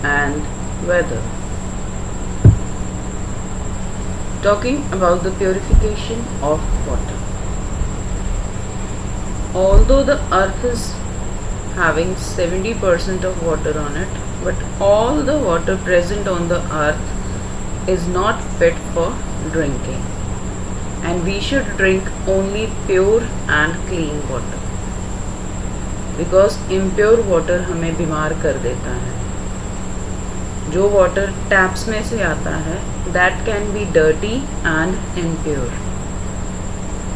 and weather. Talking about the purification of water. Although the earth is having 70% of water on it, but all the water present on the earth is not fit for drinking, and we should drink only pure and clean water, because impure water हमें बीमार कर देता है. जो water taps में से आता है that can be dirty and impure,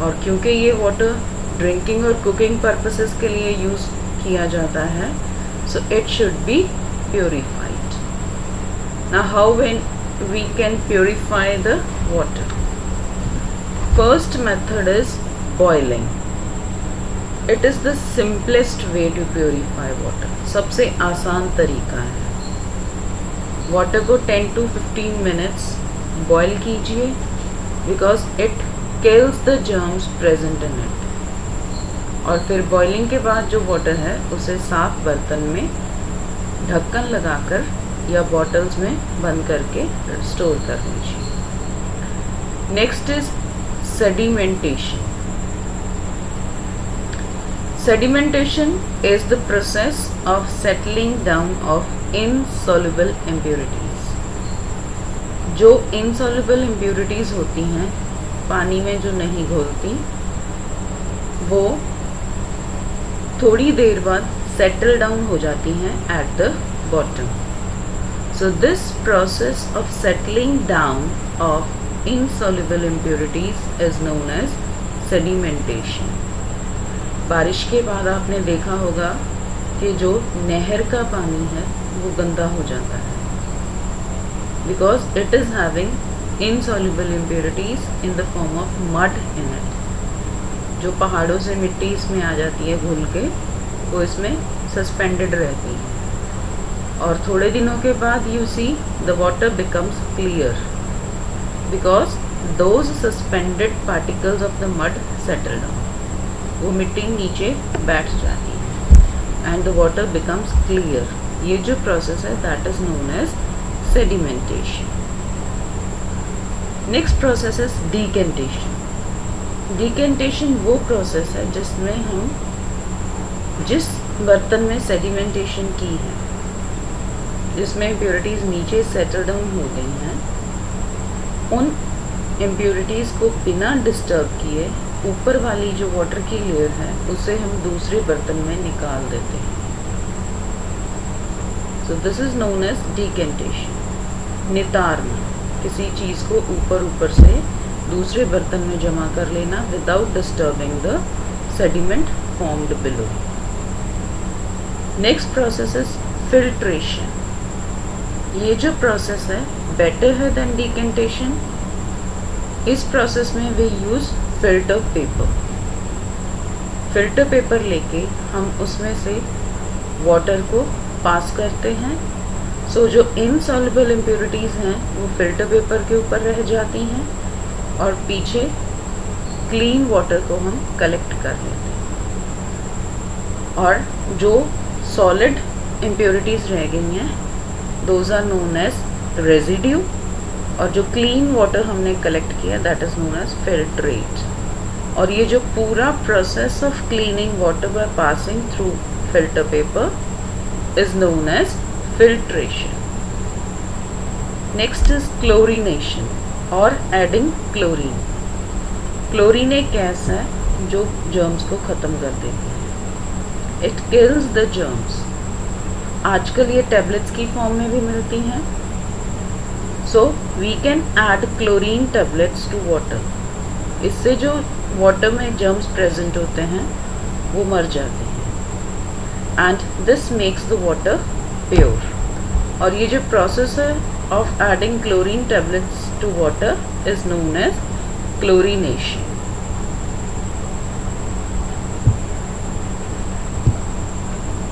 और क्योंकि ये वाटर ड्रिंकिंग और कुकिंग पर्पसेस के लिए यूज़ किया जाता है, so it should be purified. Now how when we can purify the water? First method is boiling. It is the simplest way to purify water. सबसे आसान तरीका है. वाटर को 10 to 15 minutes बॉयल कीजिए, because it kills the germs present in it. और फिर boiling के बाद जो वाटर है उसे साफ बर्तन में ढक्कन लगाकर या बॉटल्स में बंद करके स्टोर कर लीजिए. Next is sedimentation. Sedimentation is the process of settling down of insoluble impurities. जो इनसॉल्युबल इम्प्योरिटीज होती हैं, पानी में जो नहीं घुलती, वो थोड़ी देर बाद सेटल डाउन हो जाती हैं at the bottom. So this process of settling down of insoluble impurities is known as sedimentation. बारिश के बाद आपने देखा होगा कि जो नहर का पानी है वो गंदा हो जाता है, because it is having insoluble impurities in the form of mud in it. जो पहाड़ों से मिट्टी इसमें आ जाती है घुल के, वो इसमें सस्पेंडेड रहती है, और थोड़े दिनों के बाद you see the water becomes clear, because those suspended particles of the mud settle down. वो मिट्टी नीचे बैठ जाती है and the water becomes clear. ये जो प्रोसेस है that is known as sedimentation. Next process is decantation. Decantation वो प्रोसेस है जिसमें हम जिस बर्तन में सेडिमेंटेशन की है, जिसमें इम्प्योरिटीज़ नीचे सेटल डाउन हो गई हैं, उन इम्प्योरिटीज़ को बिना डिस्टर्ब किए ऊपर वाली जो वाटर की लेयर है उसे हम दूसरे बर्तन में निकाल देते हैं. So this is known as decantation. नितारना, किसी चीज़ को ऊपर से दूसरे बर्तन में जमा कर लेना without disturbing the sediment formed below. Next process is filtration. ये जो प्रोसेस है बेटर है देन डिकेंटेशन. इस प्रोसेस में we use filter paper. Filter paper लेके हम उसमें से वाटर को पास करते हैं. सो जो इनसॉल्युबल इम्प्योरिटीज़ हैं वो फिल्टर पेपर के ऊपर रह जाती हैं, और पीछे क्लीन वाटर को हम कलेक्ट कर लेते हैं, और जो सॉलिड इम्प्योरिटीज़ रह गई हैं those are known as residue, और जो क्लीन वाटर हमने कलेक्ट किया that is known as filtrate. और ये जो पूरा process of cleaning water by passing through filter paper is known as filtration. Next is chlorination और एडिंग क्लोरीन. क्लोरीन एक गैस है जो जर्म्स को ख़त्म कर देती है. It kills the germs. आजकल ये टैबलेट्स की फॉर्म में भी मिलती हैं. So we can add chlorine tablets to water. इससे जो वाटर में जर्म्स प्रेजेंट होते हैं वो मर जाते हैं, and this makes the water pure. और ये जो प्रोसेस है of adding chlorine tablets to water is known as chlorination.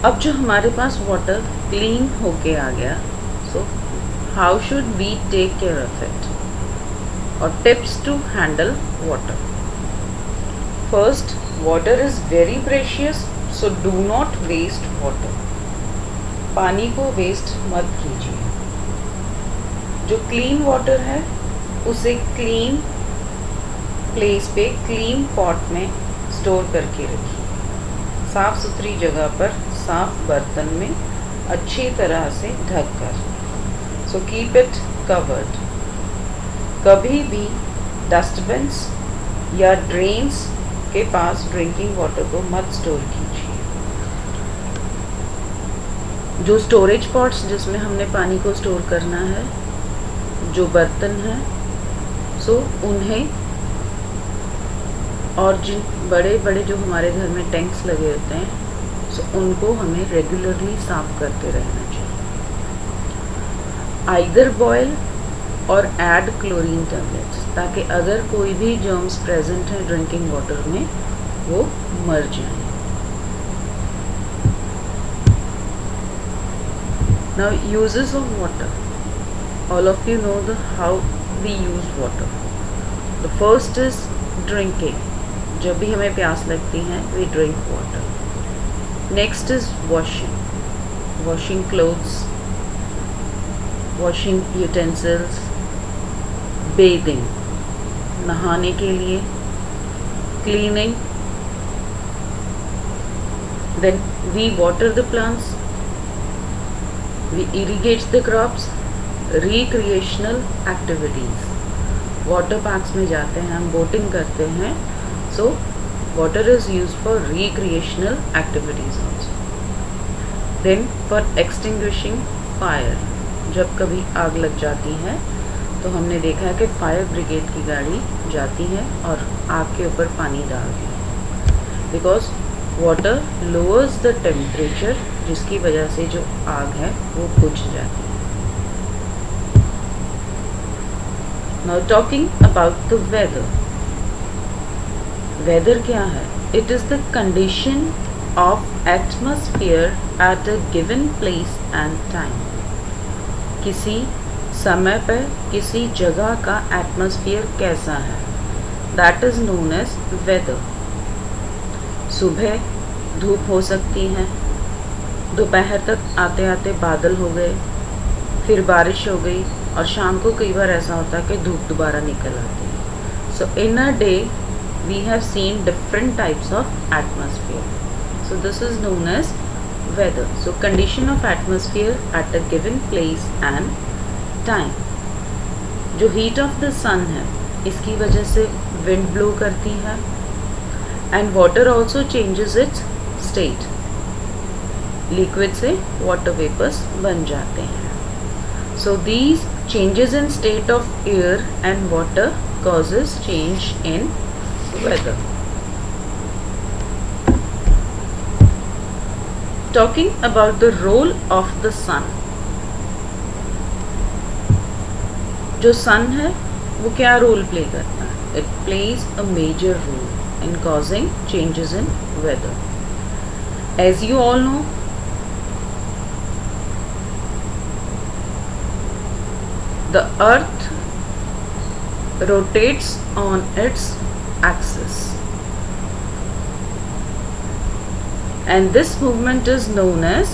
अब जो हमारे पास वाटर क्लीन होके आ गया, so how should we take care of it? Or tips to handle water. First, water is very precious, so do not waste water. पानी को waste मत कीजिए। जो क्लीन वाटर है उसे क्लीन प्लेस पे, क्लीन पॉट में स्टोर करके रखिए, साफ़ सुथरी जगह पर, साफ बर्तन में अच्छी तरह से ढक कर। So keep it covered. कभी भी डस्टबिन्स या ड्रेन्स के पास ड्रिंकिंग वाटर को मत स्टोर कीजिए। जो स्टोरेज पॉट्स जिसमें हमने पानी को स्टोर करना है, जो बर्तन हैं, सो उन्हें, और जिन बड़े बड़े जो हमारे घर में टैंक्स लगे होते हैं, सो उनको हमें रेगुलरली साफ करते रहना चाहिए। आइदर बॉयल और ऐड क्लोरीन टैबलेट्स, ताकि अगर कोई भी जर्म्स प्रेजेंट हैं ड्रिंकिंग वाटर में वो मर जाएं। Now uses of water, all of you know the how we use water. The first is drinking, जब भी हमें प्यास लगती है we drink water. Next is washing, washing clothes, washing utensils, bathing, नहाने के लिए, cleaning, then we water the plants, we irrigate the crops, recreational activities, water parks में जाते हैं, हम बोटिंग करते हैं, so water is used for recreational activities also. Then for extinguishing fire, जब कभी आग लग जाती है तो हमने देखा है कि फायर ब्रिगेड की गाड़ी जाती है और आग के ऊपर पानी डालती है, because water lowers the temperature, जिसकी वजह से जो आग है वो बुझ जाती है। Now talking about the weather. Weather क्या है? It is the condition of atmosphere at a given place and time. किसी समय पर किसी जगह का एटमॉस्फेयर कैसा है, that is known as weather. सुबह धूप हो सकती है, दोपहर तक आते आते बादल हो गए, फिर बारिश हो गई, और शाम को कई बार ऐसा होता है कि धूप दोबारा निकल आती है। So in a day we have seen different types of atmosphere, so this is known as weather. So condition of atmosphere at a given place and time. जो heat of the sun है, इसकी वजह से wind blow करती है, and water also changes its state. Liquid से water vapors बन जाते हैं. So these changes in state of air and water causes change in weather. Talking about the role of the sun. जो sun है वो क्या रोल प्ले करता है? It plays a major role in causing changes in weather. As you all know, the earth rotates on its axis, and this movement is known as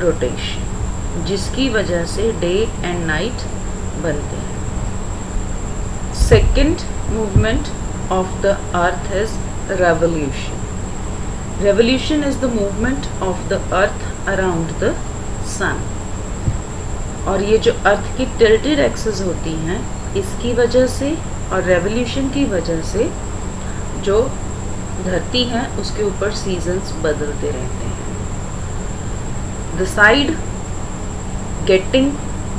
rotation, जिसकी वजह से day and night बनते हैं. Second movement of the earth is revolution. Revolution is the movement of the earth around the sun. और ये जो अर्थ की tilted axis होती हैं, इसकी वजह से और रेवोल्यूशन की वजह से जो धरती है उसके ऊपर सीजन्स बदलते रहते हैं. The side getting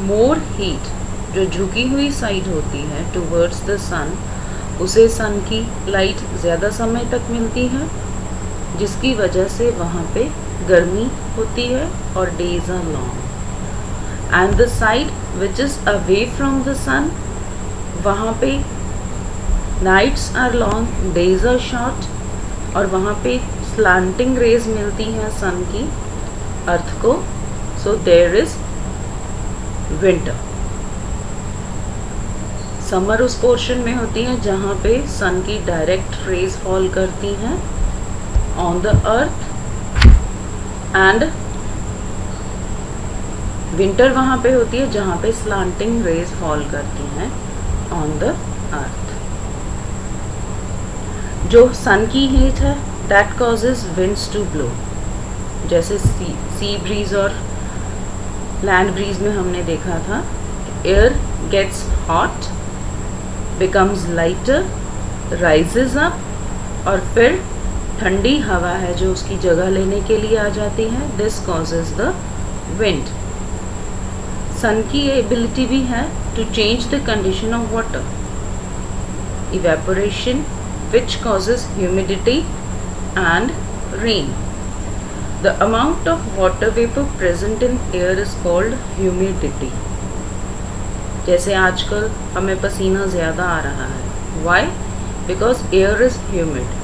more heat, जो झुकी हुई साइड होती है टुवर्ड्स द सन, उसे सन की लाइट ज़्यादा समय तक मिलती है, जिसकी वजह से वहाँ पे गर्मी होती है और days are long. And the side which is away from the sun, वहाँ पे nights are long, days are short, और वहाँ पे स्लांटिंग रेज मिलती हैं सन की अर्थ को. So there is winter. Summer उस पोर्शन में होती है जहाँ पे सन की डायरेक्ट रेज फॉल करती हैं on the earth, and winter वहाँ पे होती है जहाँ पे स्लांटिंग रेज फॉल करती हैं ऑन द अर्थ। जो सन की हीट है that causes winds to blow, जैसे सी ब्रीज और लैंड ब्रीज में हमने देखा था, air gets hot, becomes lighter, rises up, और फिर ठंडी हवा है जो उसकी जगह लेने के लिए आ जाती है, this causes the wind. Sun की एबिलिटी भी है to change the condition of water, evaporation which causes humidity and rain. The amount of water vapor present in air is called humidity. जैसे आजकल हमें पसीना ज़्यादा आ रहा है, why? Because air is humid.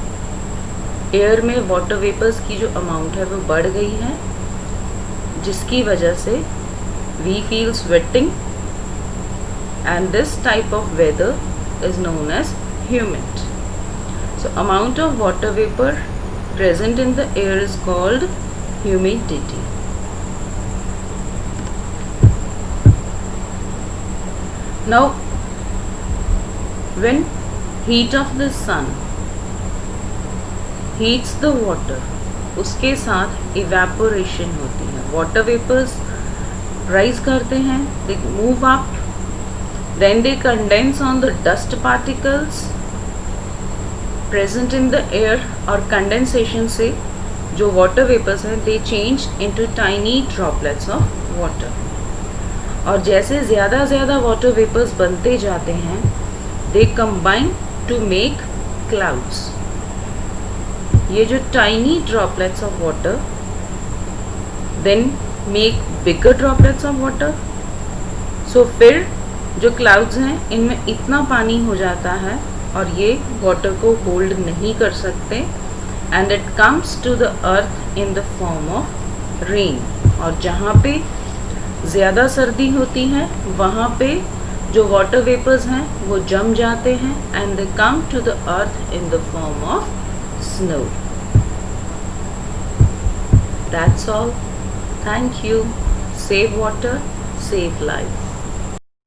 Air में वाटर वेपर्स की जो अमाउंट है वो बढ़ गई है, जिसकी वजह से we feel sweating and this type of weather is known as humid. So amount of water vapor present in the air is called humidity. Now when heat of the sun heats the water, उसके साथ evaporation होती है, water vapors rise करते हैं, they move up, then they condense on the dust particles present in the air, और condensation से जो water vapours हैं they change into tiny droplets of water, और जैसे ज़्यादा वाटर वेपर्स बनते जाते हैं they combine to make clouds. ये जो tiny droplets of water then make bigger droplets of water, so फिर जो क्लाउड्स हैं इनमें इतना पानी हो जाता है और ये वाटर को होल्ड नहीं कर सकते, and it comes to the earth in the form of rain. और जहाँ पे ज़्यादा सर्दी होती है वहाँ पे जो वाटर वेपर्स हैं वो जम जाते हैं and they come to the earth in the form of snow. That's all, thank you, save water, save life.